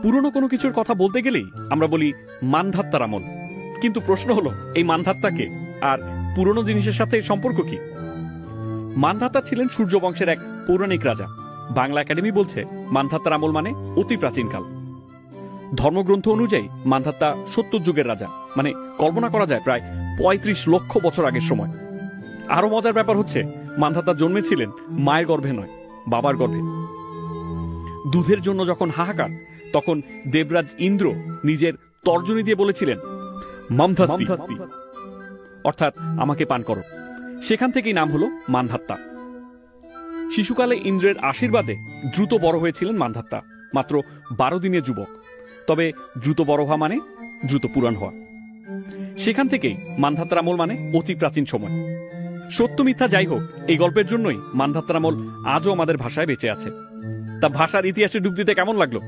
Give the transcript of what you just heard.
পুরনো কোনো কিছুর কথা বলতে গেলেই আমরা বলি মানধাত্তার আমল। কিন্তু প্রশ্ন হলো, এই মানধাত্তাকে আর পুরনো জিনিসের সাথে সম্পর্ক কি? মানধাত্তা ছিলেন সূর্য বংশের এক পৌরাণিক রাজা। বাংলা একাডেমি বলছে মানধাত্তার আমল মানে অতি প্রাচীনকাল। ধর্মগ্রন্থ অনুযায়ী মানধাত্তা ৭০ যুগের রাজা, মানে কল্পনা করা যায় প্রায় ৩৫ লক্ষ বছর আগের সময়। আরো মজার ব্যাপার হচ্ছে, মানধাত্তা জন্মেছিলেন মায়ের গর্ভে নয়, বাবার গর্ভে। দুধের জন্য যখন হাহাকার, তখন দেবরাজ ইন্দ্র নিজের তর্জনী দিয়ে বলেছিলেন মামধাস্তি, অর্থাৎ আমাকে পান করো। সেখান থেকেই নাম হলো মানধাত্তা। শিশুকালে ইন্দ্রের আশীর্বাদে দ্রুত বড় হয়েছিলেন মানধাত্তা, মাত্র 12 দিনের যুবক। তবে দ্রুত বড় হওয়া মানে দ্রুত পুরাণ হওয়া। সেখান থেকেই মানধাত্তার আমল মানে অতি প্রাচীন সময়। সত্য মিথ্যা যাই হোক, এই গল্পের জন্যই মানধাত্তার আমল আজও আমাদের ভাষায় বেঁচে আছে। তা ভাষার ইতিহাসে ডুব দিতে কেমন লাগলো?